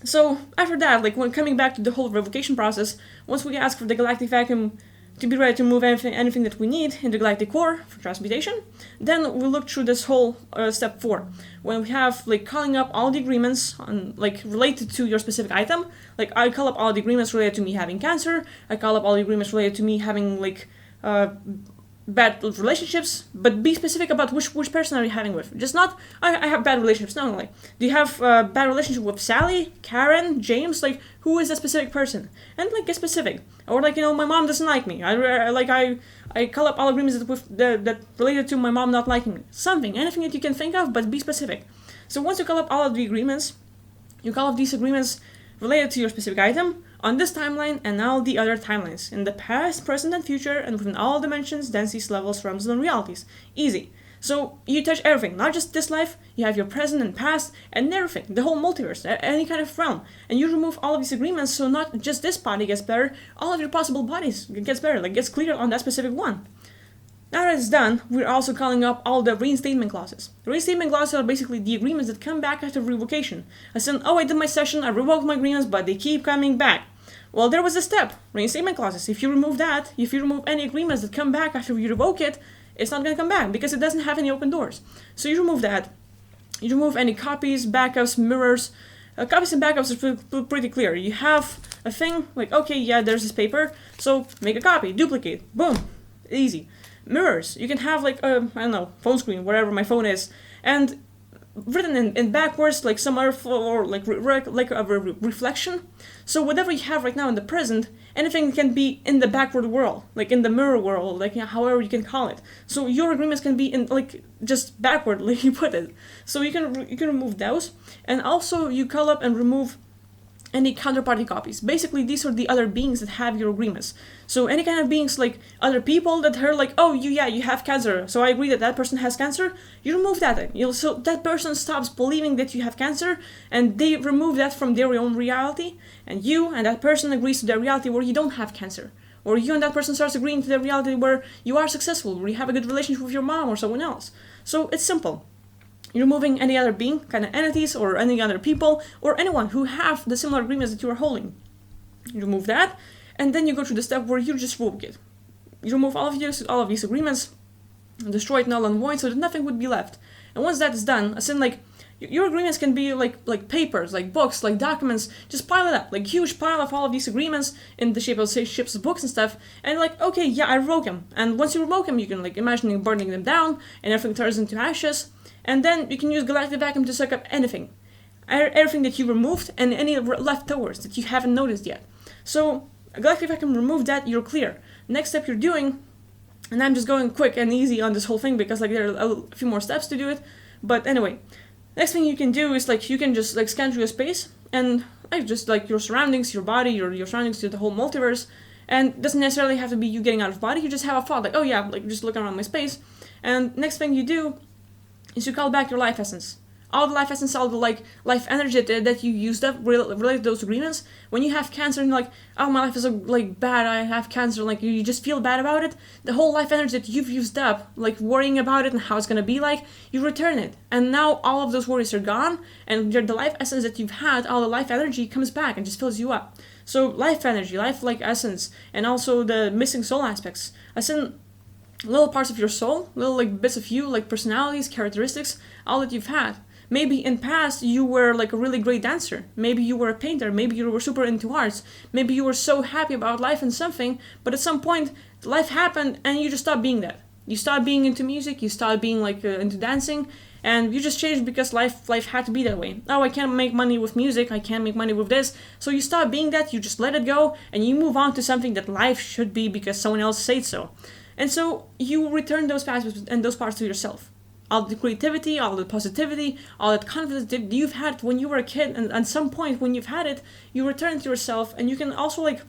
So after that, like when coming back to the whole revocation process, once we ask for the galactic vacuum to be ready to move anything that we need in the galactic core for transmutation, then we look through this whole step 4, when we have like calling up all the agreements on like related to your specific item. Like I call up all the agreements related to me having cancer, I call up all the agreements related to me having like bad relationships, but be specific about which person are you having with. Just not, I have bad relationships. No, like, do you have a bad relationship with Sally, Karen, James? Like, who is that specific person? And like, get specific. Or like, my mom doesn't like me. I call up all agreements that related to my mom not liking me. Something, anything that you can think of, but be specific. So once you call up all of the agreements, you call up these agreements related to your specific item, on this timeline and all the other timelines, in the past, present, and future, and within all dimensions, densities, levels, realms, and realities. Easy. So you touch everything, not just this life, you have your present and past and everything, the whole multiverse, any kind of realm. And you remove all of these agreements, so not just this body gets better, all of your possible bodies gets better, like gets clear on that specific one. Now that it's done, we're also calling up all the reinstatement clauses. The reinstatement clauses are basically the agreements that come back after revocation. I said, oh, I did my session, I revoked my agreements, but they keep coming back. Well, there was a step, reinstatement clauses. If you remove that, if you remove any agreements that come back after you revoke it, it's not going to come back because it doesn't have any open doors. So you remove that. You remove any copies, backups, mirrors. Copies and backups is pretty clear. You have a thing, like, okay, yeah, there's this paper, so make a copy, duplicate, boom, easy. Mirrors, you can have like I don't know, phone screen, wherever my phone is, and written in backwards, like some other or like a reflection. So whatever you have right now in the present, anything can be in the backward world, like in the mirror world, like however you can call it. So your agreements can be in like just backward, like you put it. So you can remove those, and also you call up and remove any counterparty copies. Basically, these are the other beings that have your agreements. So any kind of beings like other people that heard like, oh, you have cancer, so I agree that that person has cancer, you remove that. So that person stops believing that you have cancer, and they remove that from their own reality, and you and that person agrees to their reality where you don't have cancer. Or you and that person starts agreeing to the reality where you are successful, where you have a good relationship with your mom or someone else. So it's simple. You're removing any other being, kind of entities, or any other people, or anyone who have the similar agreements that you are holding. You remove that, and then you go through the step where you just revoke it. You remove all of these agreements, destroy it null and void, so that nothing would be left. And once that is done, as in like, your agreements can be like papers, like books, like documents, just pile it up, like huge pile of all of these agreements in the shape of, say, ships, books and stuff, and like, okay, yeah, I revoke them. And once you revoke them, you can like imagine burning them down, and everything turns into ashes. And then you can use galactic vacuum to suck up anything. Everything that you removed and any leftovers that you haven't noticed yet. So galactic vacuum, remove that, you're clear. Next step you're doing, and I'm just going quick and easy on this whole thing because like there are a few more steps to do it. But anyway, next thing you can do is like you can just like scan through your space and like just like your surroundings, your body, your surroundings to the whole multiverse. And it doesn't necessarily have to be you getting out of body, you just have a thought like, oh yeah, like just looking around my space. And next thing you do is you call back your life essence. All the life essence, all the like life energy that you used up related to those agreements. When you have cancer and you're like, oh, my life is like bad, I have cancer, like you just feel bad about it, the whole life energy that you've used up, like worrying about it and how it's gonna be like, you return it. And now all of those worries are gone, and the life essence that you've had, all the life energy comes back and just fills you up. So life energy, life like essence, and also the missing soul aspects. As in little parts of your soul, little like bits of you, like personalities, characteristics, all that you've had. Maybe in past you were like a really great dancer. Maybe you were a painter. Maybe you were super into arts. Maybe you were so happy about life and something, but at some point life happened and you just stopped being that. You stopped being into music. You stopped being like into dancing, and you just changed because life had to be that way. Oh, I can't make money with music. I can't make money with this. So you stop being that. You just let it go and you move on to something that life should be because someone else said so. And so you return those parts and those parts to yourself. All the creativity, all the positivity, all that confidence that you've had when you were a kid, and at some point when you've had it, you return it to yourself, and you can also like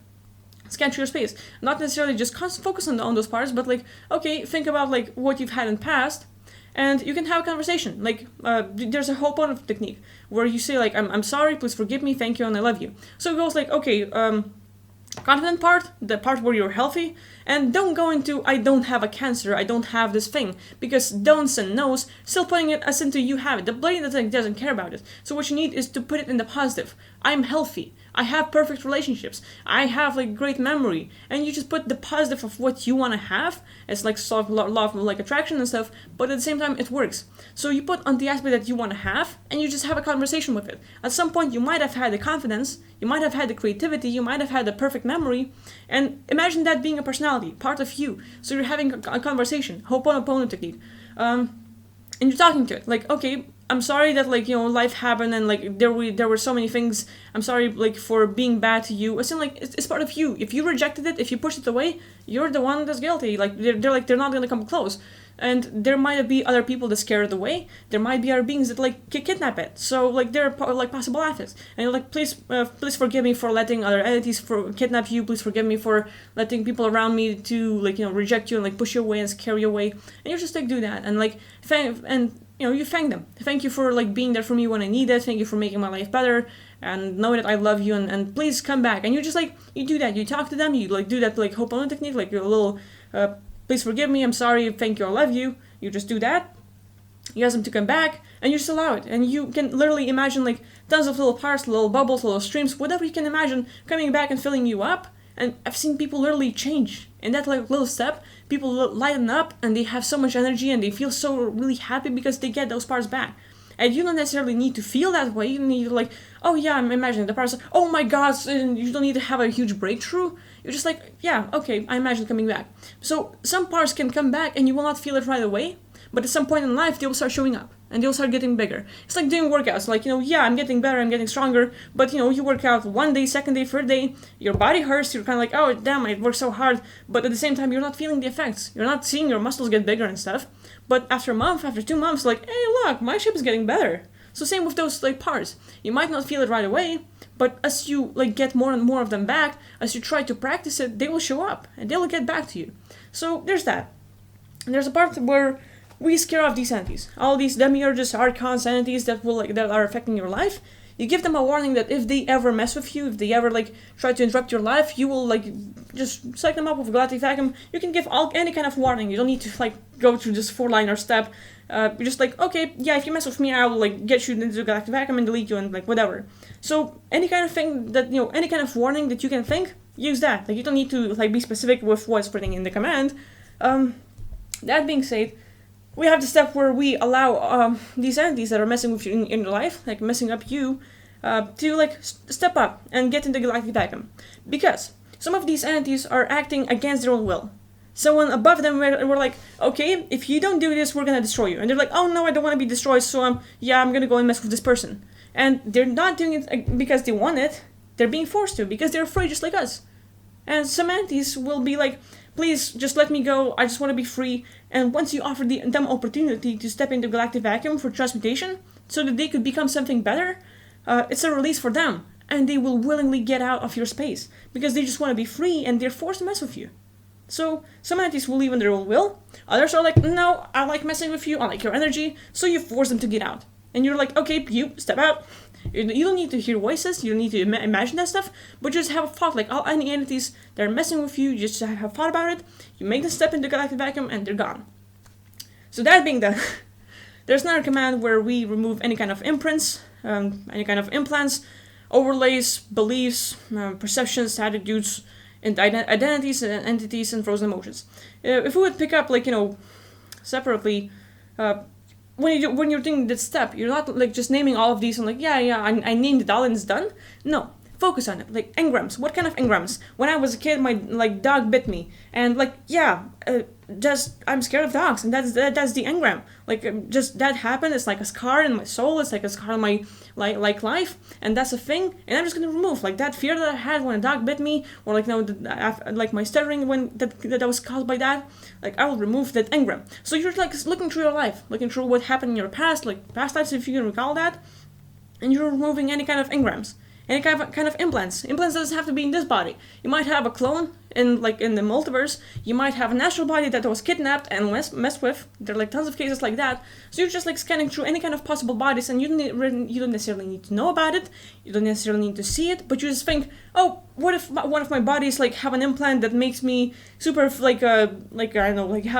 scan through your space. Not necessarily just focus on those parts, but like, okay, think about like what you've had in the past, and you can have a conversation. Like there's a whole Ho'oponopono technique where you say like, I'm sorry, please forgive me, thank you, and I love you. So it goes like, okay, confident part, the part where you're healthy, and don't go into I don't have a cancer, I don't have this thing, because don'ts and no's, still putting it as into you have it. The brain doesn't care about it. So what you need is to put it in the positive. I'm healthy. I have perfect relationships. I have like great memory. And you just put the positive of what you want to have. It's like sort of law of like attraction and stuff, but at the same time it works. So you put on the aspect that you want to have, and you just have a conversation with it. At some point you might have had the confidence, you might have had the creativity, you might have had the perfect memory, and imagine that being a personality, part of you. So you're having a conversation, Ho'oponopono technique. And you're talking to it, like, okay, I'm sorry that like life happened and like there were so many things. I'm sorry like for being bad to you. It's like it's part of you. If you rejected it, if you pushed it away, you're the one that's guilty. Like they're not gonna come close. And there might be other people that scare it away. There might be other beings that like kidnap it. So like there are like possible ethics. And you're like, please forgive me for letting other entities for kidnap you. Please forgive me for letting people around me to like reject you and like push you away and scare you away. And you just like do that and like you thank them. Thank you for like being there for me when I need it. Thank you for making my life better and know that I love you and please come back. And you just like you do that. You talk to them. You like do that like Ho'oponopono technique, like your little. Please forgive me, I'm sorry, thank you, I love you. You just do that. You ask them to come back, and you just allow it. And you can literally imagine like tons of little parts, little bubbles, little streams, whatever you can imagine, coming back and filling you up. And I've seen people literally change. In that like little step, people lighten up, and they have so much energy, and they feel so really happy because they get those parts back. And you don't necessarily need to feel that way. You need to like, oh yeah, I'm imagining the parts. Oh my God, and you don't need to have a huge breakthrough. You're just like, yeah, okay, I imagine coming back. So some parts can come back and you will not feel it right away, but at some point in life they will start showing up and they'll start getting bigger. It's like doing workouts, like, yeah, I'm getting better, I'm getting stronger, but you work out one day, second day, third day, your body hurts, you're kind of like, oh damn, I worked so hard, but at the same time you're not feeling the effects. You're not seeing your muscles get bigger and stuff, but after a month, after 2 months, like, hey look, my shape is getting better. So same with those like parts. You might not feel it right away, but as you like get more and more of them back, as you try to practice it, they will show up and they will get back to you. So there's that. And there's a part where we scare off these entities, all these demiurges, archons, entities that are affecting your life. You give them a warning that if they ever mess with you, if they ever like try to interrupt your life, you will like just psych them up with a galactic vacuum. You can give any kind of warning. You don't need to like go through this 4-liner step. You're just like, okay, yeah, if you mess with me, I will like get you into the galactic vacuum and delete you and like whatever. So any kind of thing that any kind of warning that you can think, use that. Like you don't need to like be specific with what's written in the command. That being said, we have the step where we allow these entities that are messing with you in your life, like messing up you, to like step up and get into the galactic vacuum. Because some of these entities are acting against their own will. Someone above them were like, okay, if you don't do this, we're gonna destroy you. And they're like, oh no, I don't want to be destroyed, so I'm gonna go and mess with this person. And they're not doing it because they want it, they're being forced to, because they're afraid just like us. And some entities will be like, please, just let me go, I just want to be free. And once you offer them opportunity to step into galactic vacuum for transmutation, so that they could become something better, it's a release for them. And they will willingly get out of your space, because they just want to be free and they're forced to mess with you. So some entities will leave on their own will, others are like, no, I like messing with you, I like your energy, so you force them to get out. And you're like, okay, you step out. You don't need to hear voices, you don't need to imagine that stuff, but just have a thought, like any entities that are messing with you, just have a thought about it, you make them step into the galactic vacuum and they're gone. So that being done, there's another command where we remove any kind of imprints, any kind of implants, overlays, beliefs, perceptions, attitudes, and identities and entities and frozen emotions. If we would pick up separately, when you're doing this step, you're not like just naming all of these and like, I named it all and it's done. No, focus on it. Like engrams. What kind of engrams? When I was a kid, my dog bit me, and I'm scared of dogs, and that's the engram. Just that happened. It's like a scar in my soul. It's like a scar in my life, and that's a thing. And I'm just gonna remove that fear that I had when a dog bit me, or my stuttering when that was caused by that. I will remove that engram. So you're looking through your life, looking through what happened in your past, past lives if you can recall that, and you're removing any kind of engrams. Any kind of implants. Implants doesn't have to be in this body. You might have a clone in the multiverse. You might have a natural body that was kidnapped and messed with. There are tons of cases like that. So you're just scanning through any kind of possible bodies, and you don't necessarily need to know about it. You don't necessarily need to see it, but you just think, oh, what if one of my bodies have an implant that makes me super have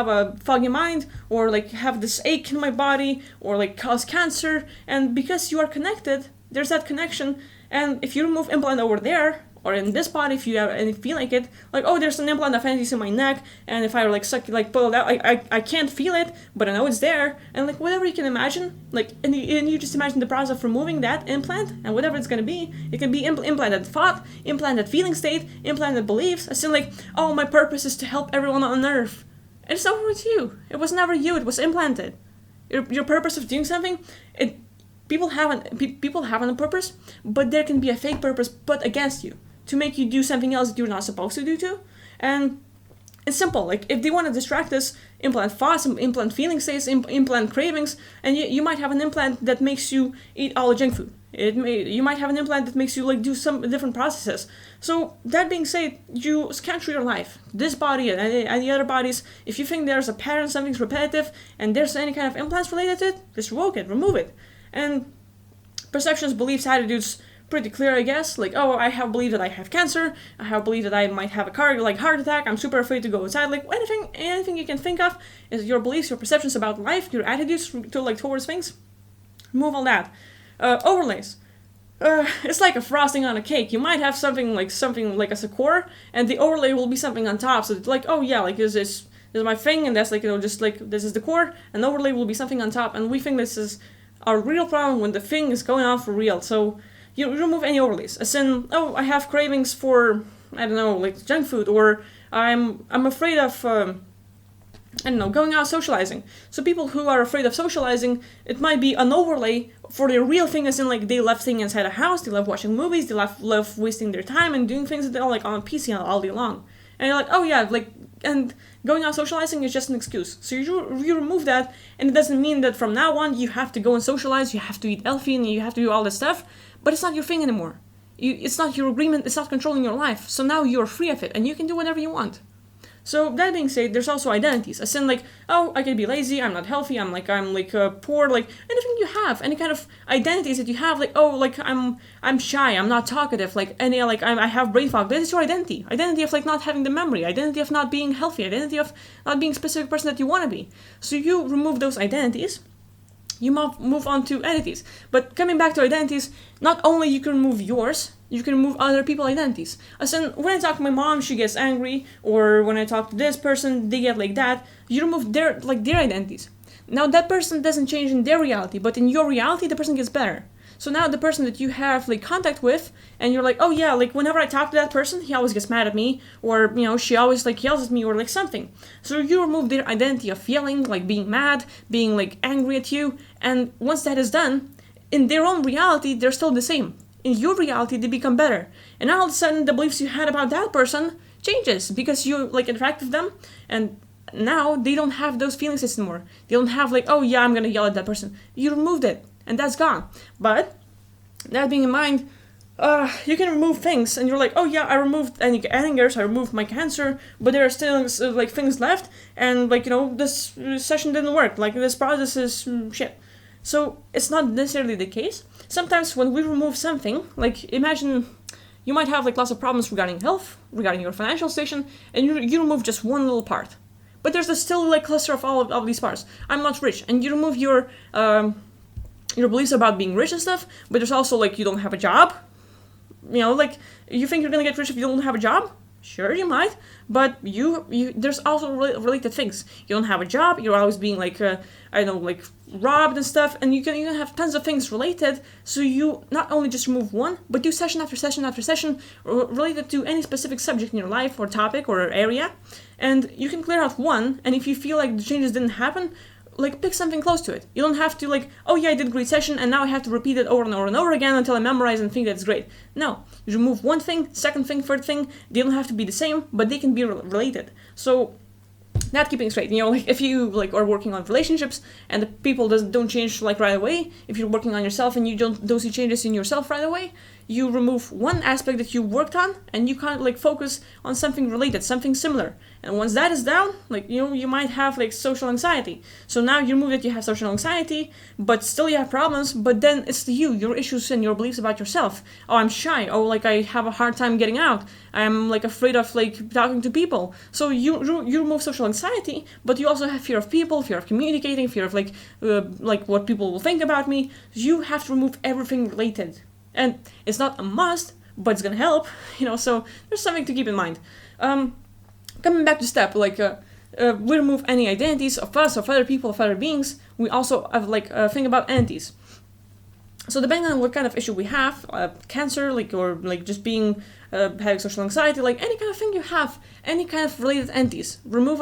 a foggy mind, or have this ache in my body, or cause cancer, and because you are connected, there's that connection. And if you remove implant over there, or in this body, if you have and feel like it, there's an implant of entities in my neck, and if I pull it out, I can't feel it, but I know it's there, and whatever you can imagine, and you just imagine the process of removing that implant, and whatever it's gonna be, it can be implanted thought, implanted feeling state, implanted beliefs, as in oh, my purpose is to help everyone on Earth. And it's over with you. It was never you, it was implanted. Your purpose of doing something, people have a purpose, but there can be a fake purpose put against you to make you do something else that you're not supposed to do too. And it's simple. Like if they want to distract us, implant thoughts, implant feeling states, implant cravings, and you might have an implant that makes you eat all the junk food. You might have an implant that makes you like do some different processes. So that being said, you scan through your life, this body and any other bodies. If you think there's a pattern, something's repetitive, and there's any kind of implants related to it, just revoke it, remove it. And perceptions, beliefs, attitudes, pretty clear, I guess. Like, oh, I have believed that I have cancer. I have believed that I might have a heart attack. I'm super afraid to go outside. Like anything you can think of is your beliefs, your perceptions about life, your attitudes towards things. Remove all that. Overlays. It's like a frosting on a cake. You might have something like as a core, and the overlay will be something on top. So it's like, oh yeah, like this is my thing, and that's like, just like this is the core, and the overlay will be something on top. And we think this is our real problem when the thing is going on for real. So you remove any overlays. As in, oh, I have cravings for, I don't know, like junk food, or I'm afraid of, going out socializing. So people who are afraid of socializing, it might be an overlay for their real thing, as in like they love staying inside a house, they love watching movies, they love wasting their time and doing things that they're like on a PC all day long. And you're like, oh yeah, like, and going out socializing is just an excuse. So you remove that, and it doesn't mean that from now on you have to go and socialize, you have to eat healthy, and you have to do all this stuff. But it's not your thing anymore. It's not your agreement, it's not controlling your life. So now you're free of it, and you can do whatever you want. So that being said, there's also identities. As in like, oh, I can be lazy, I'm not healthy, I'm poor, like anything you have, any kind of identities that you have, like, oh, like I'm shy, I'm not talkative, like I have brain fog. This is your identity. Identity of like not having the memory, identity of not being healthy, identity of not being a specific person that you want to be. So you remove those identities. You move on to entities. But coming back to identities, not only you can remove yours, you can remove other people's identities. As in, when I talk to my mom, she gets angry, or when I talk to this person, they get like that. You remove their identities. Now that person doesn't change in their reality, but in your reality, the person gets better. So now the person that you have like contact with, and you're like, oh yeah, like whenever I talk to that person, he always gets mad at me, or she always like yells at me, or like something. So you remove their identity of feeling, like being mad, being like angry at you, and once that is done, in their own reality, they're still the same. In your reality, they become better. And all of a sudden, the beliefs you had about that person changes, because you like interact with them, and now they don't have those feelings anymore. They don't have like, oh yeah, I'm gonna yell at that person. You removed it. And that's gone. But that being in mind, you can remove things, and you're like, oh yeah, I removed any angers, I removed my cancer, but there are still like things left, and like this session didn't work. Like this process is shit. So it's not necessarily the case. Sometimes when we remove something, like imagine you might have like lots of problems regarding health, regarding your financial situation, and you remove just one little part, but there's still like cluster of all of these parts. I'm not rich, and you remove your beliefs about being rich and stuff, but there's also like you don't have a job. Like you think you're gonna get rich if you don't have a job? Sure, you might, but you there's also related things. You don't have a job, you're always being like robbed and stuff, and you can have tons of things related. So you not only just remove one, but do session after session after session related to any specific subject in your life or topic or area, and you can clear out one. And if you feel like the changes didn't happen, like pick something close to it. You don't have to like, oh yeah, I did a great session and now I have to repeat it over and over and over again until I memorize and think that's great. No, you remove one thing, second thing, third thing. They don't have to be the same, but they can be related. So that keeping straight, like if you like are working on relationships and the people don't change like right away, if you're working on yourself and you don't see changes in yourself right away, you remove one aspect that you worked on and you kind of like focus on something related, something similar. And once that is down, like you might have like social anxiety. So now you remove that you have social anxiety, but still you have problems, but then it's your issues and your beliefs about yourself. Oh, I'm shy. Oh, like I have a hard time getting out. I'm like afraid of like talking to people. So you remove social anxiety, but you also have fear of people, fear of communicating, fear of like what people will think about me. You have to remove everything related. And it's not a must, but it's gonna help, so there's something to keep in mind. Coming back to step, we remove any identities of us, of other people, of other beings. We also have think about entities. So depending on what kind of issue we have, cancer, or just being having social anxiety, any kind of thing you have, any kind of related entities, remove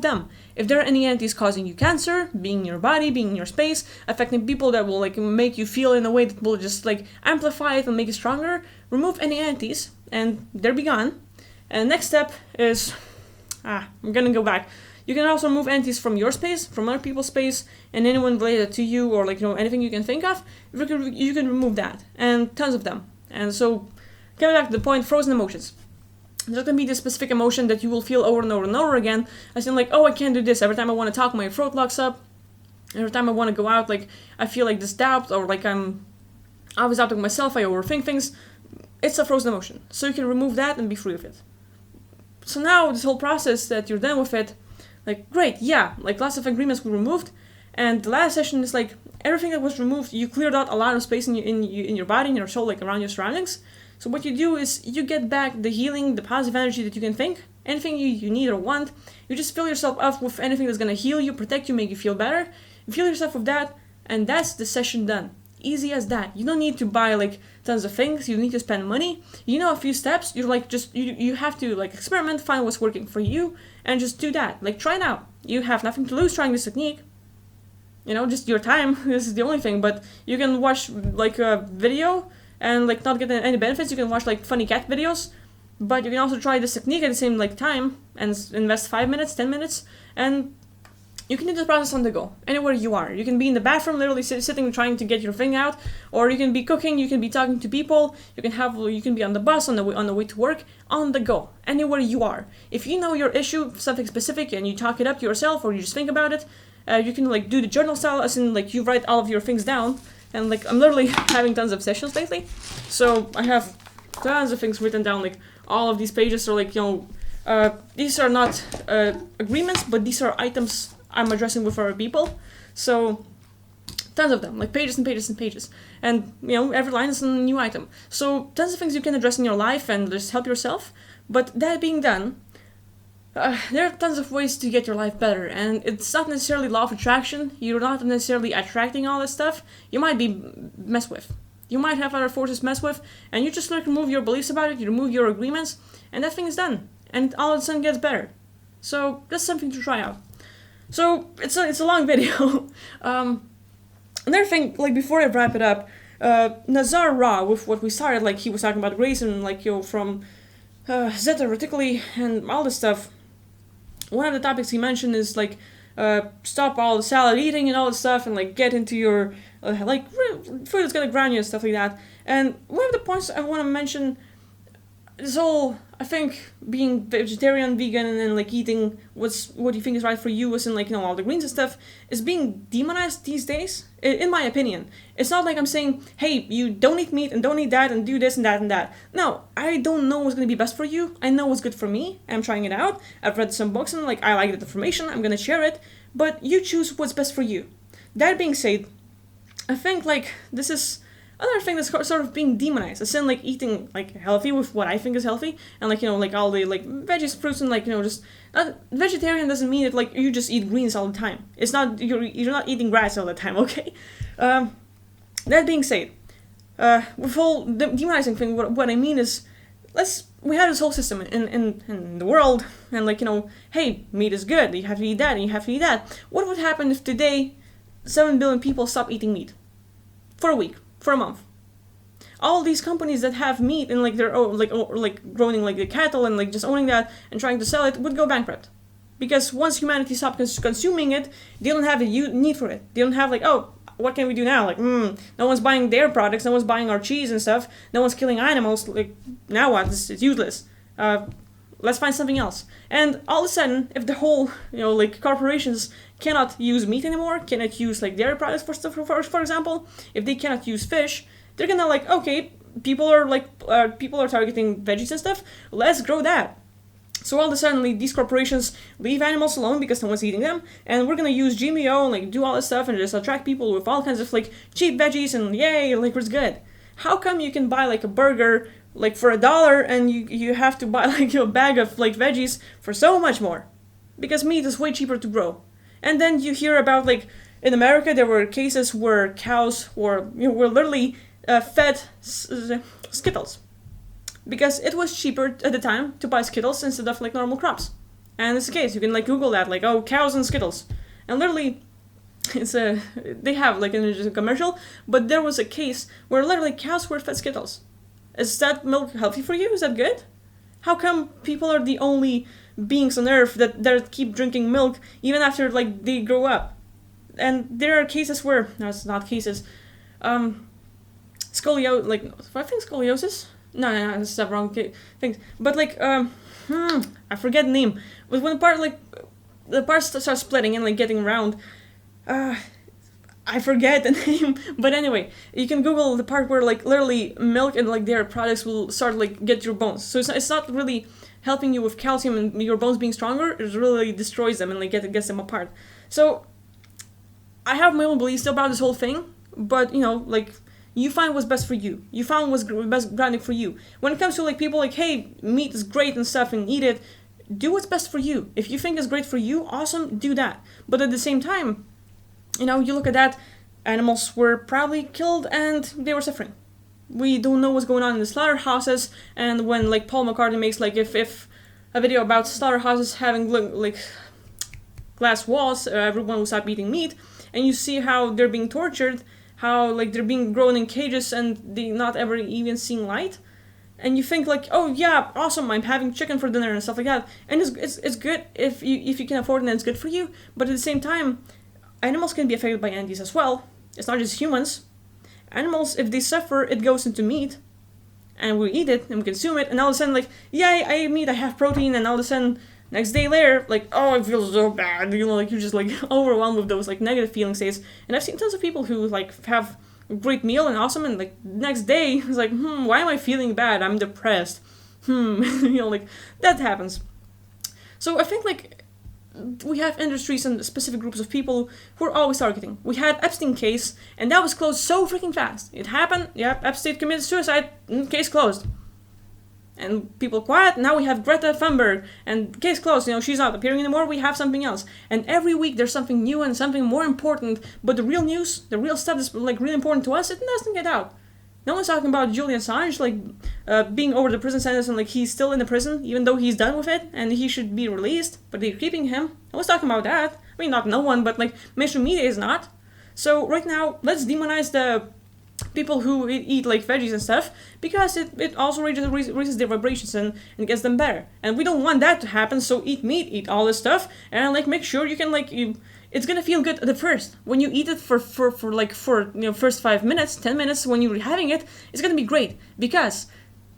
them. If there are any entities causing you cancer, being in your body, being in your space, affecting people that will make you feel in a way that will just amplify it and make it stronger, remove any entities and they'll be gone. And next step is, I'm gonna go back. You can also remove entities from your space, from other people's space, and anyone related to you, or anything you can think of. You can remove that, and tons of them. And so, coming back to the point, frozen emotions. There's gonna be this specific emotion that you will feel over and over and over again. As in oh, I can't do this. Every time I want to talk, my throat locks up. Every time I want to go out, I feel this doubt, or I'm always doubting myself. I overthink things. It's a frozen emotion, so you can remove that and be free of it. So now this whole process that you're done with it. Great, yeah, lots of agreements were removed, and the last session is everything that was removed, you cleared out a lot of space in your body, in your soul, around your surroundings. So what you do is you get back the healing, the positive energy that you can think, anything you need or want. You just fill yourself up with anything that's gonna heal you, protect you, make you feel better. You fill yourself with that, and that's the session done. Easy as that. You don't need to buy tons of things. You need to spend money. You know a few steps. You're you have to experiment, find what's working for you, and just do that. Try it out. You have nothing to lose trying this technique. Just your time. This is the only thing. But you can watch a video and not get any benefits. You can watch funny cat videos, but you can also try this technique at the same time and invest 5 minutes, 10 minutes, and you can do this process on the go, anywhere you are. You can be in the bathroom, literally sitting trying to get your thing out, or you can be cooking, you can be talking to people, you can be on the bus on the way to work, on the go, anywhere you are. If you know your issue, something specific, and you talk it up to yourself, or you just think about it, you can do the journal style, as in you write all of your things down. And I'm literally having tons of sessions lately, so I have tons of things written down. All of these pages are these are not agreements, but these are items I'm addressing with other people. So tons of them, pages and pages and pages. And every line is a new item. So tons of things you can address in your life and just help yourself. But that being done, there are tons of ways to get your life better, and it's not necessarily law of attraction. You're not necessarily attracting all this stuff. You might be messed with. You might have other forces mess with, and you just remove your beliefs about it, you remove your agreements, and that thing is done. And all of a sudden gets better. So that's something to try out. So it's a long video. Another thing, before I wrap it up, Naazir RA, with what we started, he was talking about grace and from Zeta Reticuli and all this stuff. One of the topics he mentioned is stop all the salad eating and all this stuff, and get into your food that's gonna ground you and stuff like that. And one of the points I want to mention is all, I think, being vegetarian, vegan, and then eating what you think is right for you, as in all the greens and stuff, is being demonized these days. In my opinion, it's not I'm saying, hey, you don't eat meat and don't eat that and do this and that and that. No, I don't know what's gonna be best for you. I know what's good for me. I'm trying it out. I've read some books and I like that information. I'm gonna share it, but you choose what's best for you. That being said, I think this is another thing that's sort of being demonized. As in eating healthy with what I think is healthy, and all the veggies, fruits, and just vegetarian doesn't mean that you just eat greens all the time. It's not you're not eating grass all the time, okay? That being said, with whole demonizing thing, what I mean is, we have this whole system in the world, and hey, meat is good. You have to eat that, and you have to eat that. What would happen if today 7 billion people stop eating meat for a week? For a month? All these companies that have meat and they're growing the cattle and just owning that and trying to sell it would go bankrupt, because once humanity stops consuming it, they don't have a need for it. They don't have oh, what can we do now? No one's buying their products, no one's buying our cheese and stuff, no one's killing animals. Now what? It's useless. Let's find something else. And all of a sudden, if the whole corporations cannot use meat anymore, cannot use dairy products for example, if they cannot use fish, they're gonna okay, people are targeting veggies and stuff, let's grow that. So all of a sudden these corporations leave animals alone because no one's eating them, and we're gonna use GMO and do all this stuff and just attract people with all kinds of cheap veggies, and yay, it's good. How come you can buy a burger for $1 and you have to buy a bag of veggies for so much more? Because meat is way cheaper to grow. And then you hear about in America, there were cases where cows were literally fed Skittles because it was cheaper at the time to buy Skittles instead of like normal crops. And it's the case. You can like Google that, like, oh, cows and Skittles, and literally, they have like a commercial, but there was a case where literally cows were fed Skittles. Is that milk healthy for you? Is that good? How come people are the only beings on Earth that keep drinking milk even after like they grow up? And there are cases where no, it's not cases. I think scoliosis. No, that's the wrong thing. But like I forget the name. But when the parts start splitting and like getting round, I forget the name. But anyway, you can Google the part where like literally milk and like their products will start like get your bones. So it's not really helping you with calcium and your bones being stronger. It really destroys them and like gets them apart. So I have my own beliefs about this whole thing, but like you find what's best for you. You found what's best grounding for you. When it comes to like people like, hey, meat is great and stuff and eat it, do what's best for you. If you think it's great for you, awesome, do that. But at the same time, you look at that, animals were probably killed and they were suffering. We don't know what's going on in the slaughterhouses, and when like Paul McCartney makes like if a video about slaughterhouses having like glass walls, everyone will stop eating meat, and you see how they're being tortured, how like they're being grown in cages and they not ever even seeing light, and you think like, oh yeah, awesome, I'm having chicken for dinner and stuff like that, and it's good if you can afford it and it's good for you, but at the same time, animals can be affected by entities as well. It's not just humans. Animals, if they suffer, it goes into meat, and we eat it and we consume it, and all of a sudden like, yeah, I ate meat, I have protein, and all of a sudden next day later, like, oh, I feel so bad, like you're just like overwhelmed with those like negative feeling states. And I've seen tons of people who like have a great meal and awesome, and like next day it's like, why am I feeling bad? I'm depressed. Like that happens. So I think like we have industries and specific groups of people who are always targeting. We had Epstein case, and that was closed so freaking fast. It happened, yep, Epstein committed suicide, case closed. And people quiet. Now we have Greta Thunberg, and case closed. She's not appearing anymore. We have something else. And every week there's something new and something more important. But the real news, the real stuff that's like really important to us, it doesn't get out. No one's talking about Julian Assange, like being over the prison sentence and like he's still in the prison, even though he's done with it and he should be released. But they're keeping him. No one's talking about that. I mean, not no one, but like mainstream media is not. So right now, let's demonize the people who eat like veggies and stuff, because it also raises their vibrations and gets them better, and we don't want that to happen. So eat meat, eat all this stuff, and like make sure you can like it's gonna feel good at the first when you eat it for first 5 minutes, 10 minutes when you're having it. It's gonna be great because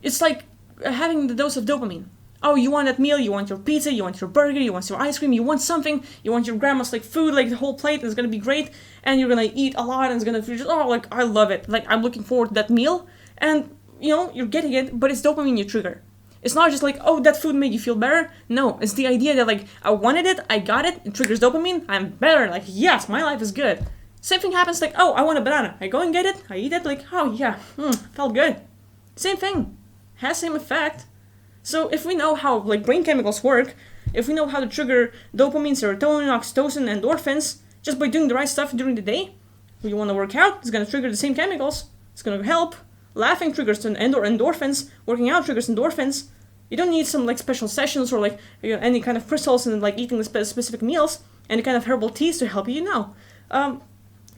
it's like having the dose of dopamine. Oh, you want that meal, you want your pizza, you want your burger, you want your ice cream, you want something, you want your grandma's like food, like the whole plate, and it's gonna be great, and you're gonna eat a lot, and it's gonna feel just, oh, like I love it, like I'm looking forward to that meal, and you're getting it, but it's dopamine you trigger. It's not just like, oh, that food made you feel better. No, it's the idea that like I wanted it, I got it, it triggers dopamine, I'm better, like yes, my life is good. Same thing happens like, oh, I want a banana, I go and get it, I eat it, like, oh yeah, felt good. Same thing, has same effect. So if we know how like brain chemicals work, if we know how to trigger dopamine, serotonin, oxytocin, endorphins, just by doing the right stuff during the day, when you want to work out, it's going to trigger the same chemicals. It's going to help. Laughing triggers endorphins. Working out triggers endorphins. You don't need some like special sessions or like any kind of crystals and like eating the specific meals, any kind of herbal teas to help you now.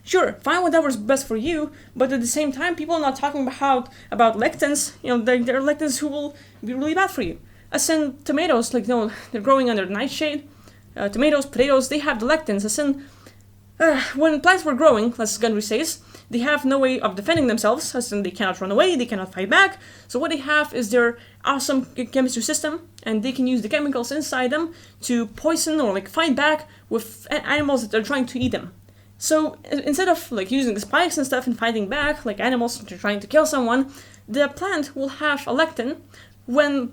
Sure, find whatever's best for you, but at the same time, people are not talking about lectins. There are lectins who will be really bad for you. As in tomatoes, like they're growing under nightshade. Tomatoes, potatoes, they have the lectins. As in, when plants were growing, as Gundry says, they have no way of defending themselves. As in, they cannot run away, they cannot fight back. So what they have is their awesome chemistry system, and they can use the chemicals inside them to poison or like fight back with animals that are trying to eat them. So instead of like using the spikes and stuff and fighting back like animals that are trying to kill someone, the plant will have a lectin. When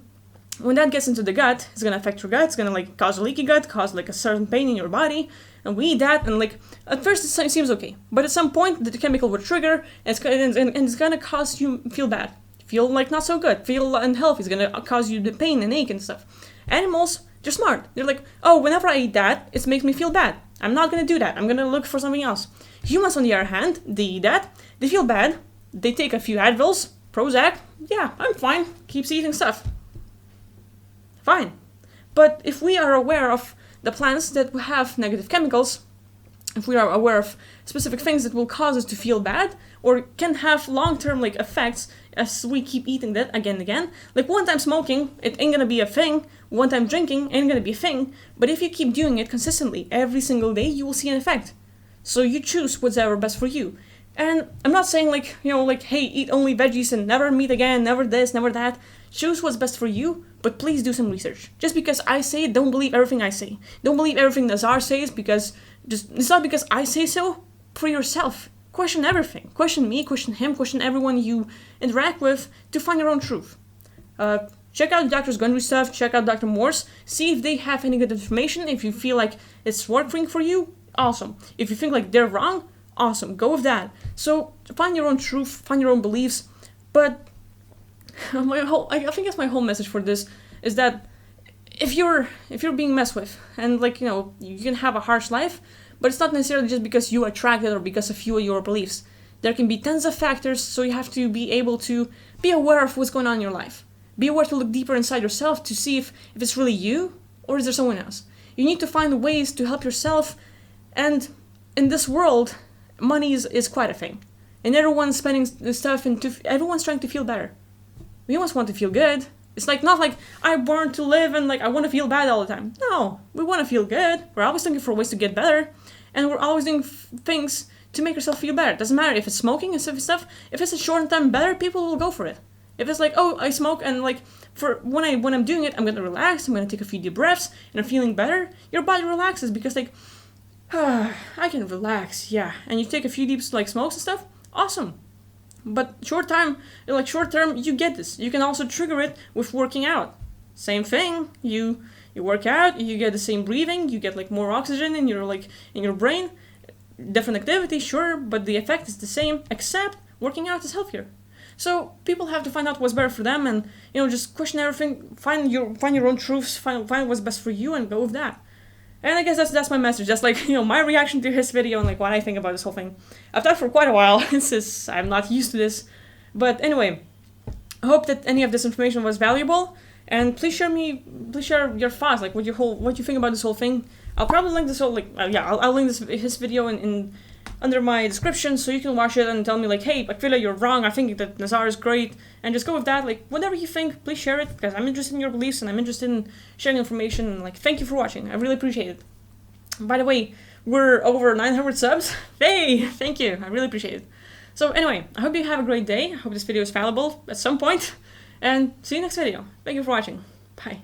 that gets into the gut, it's gonna affect your gut. It's gonna like cause a leaky gut, cause like a certain pain in your body, and we eat that. And like at first it seems okay, but at some point the chemical will trigger, and it's gonna cause you feel bad, feel like not so good, feel unhealthy. It's gonna cause you the pain and ache and stuff. Animals, they're smart. They're like, oh, whenever I eat that, it makes me feel bad. I'm not gonna do that. I'm gonna look for something else. Humans, on the other hand, they eat that, they feel bad, they take a few Advils, Prozac, yeah, I'm fine, keeps eating stuff. Fine. But if we are aware of the plants that have negative chemicals, if we are aware of specific things that will cause us to feel bad, or can have long-term like effects as we keep eating that again and again, like one time smoking, it ain't gonna be a thing, one time drinking ain't gonna be a thing, but if you keep doing it consistently every single day, you will see an effect. So you choose whatever best for you. And I'm not saying like, like, hey, eat only veggies and never meat again, never this, never that. Choose what's best for you, but please do some research. Just because I say it, don't believe everything I say. Don't believe everything Naazir says because it's not because I say so. For yourself. Question everything. Question me, question him, question everyone you interact with to find your own truth. Check out Dr. Gundry's stuff, check out Dr. Moore's, see if they have any good information. If you feel like it's working for you, awesome. If you think like they're wrong, awesome. Go with that. So find your own truth, find your own beliefs. But I think that's my whole message for this is that if you're being messed with and like you can have a harsh life, but it's not necessarily just because you attract it or because of your beliefs. There can be tons of factors, so you have to be able to be aware of what's going on in your life. Be aware to look deeper inside yourself to see if it's really you or is there someone else. You need to find ways to help yourself, and in this world, money is quite a thing. And everyone's spending stuff and everyone's trying to feel better. We always want to feel good. It's like not like I'm born to live and like I want to feel bad all the time. No, we want to feel good. We're always looking for ways to get better, and we're always doing things to make yourself feel better. It doesn't matter if it's smoking and stuff. If it's a short time better, people will go for it. If it's like, oh, I smoke and like for when I'm doing it, I'm gonna relax. I'm gonna take a few deep breaths and I'm feeling better. Your body relaxes because like, I can relax, yeah. And you take a few deep like smokes and stuff. Awesome. But short term, you get this. You can also trigger it with working out. Same thing. You work out, you get the same breathing, you get like more oxygen in your brain. Different activity, sure, but the effect is the same, except working out is healthier. So people have to find out what's better for them, and just question everything. Find your own truths. Find what's best for you, and go with that. And I guess that's my message. That's like my reaction to his video and like what I think about this whole thing. I've talked for quite a while. I'm not used to this, but anyway, I hope that any of this information was valuable. And please share your thoughts, like what you think about this whole thing. I'll probably link this whole I'll link his video in under my description so you can watch it and tell me like, hey, I feel like you're wrong. I think that Naazir is great, and just go with that. Like whatever you think, please share it because I'm interested in your beliefs and I'm interested in sharing information. And like, thank you for watching. I really appreciate it. By the way, we're over 900 subs. Hey, thank you. I really appreciate it. So anyway, I hope you have a great day. I hope this video is valuable at some point. And see you next video. Thank you for watching. Bye.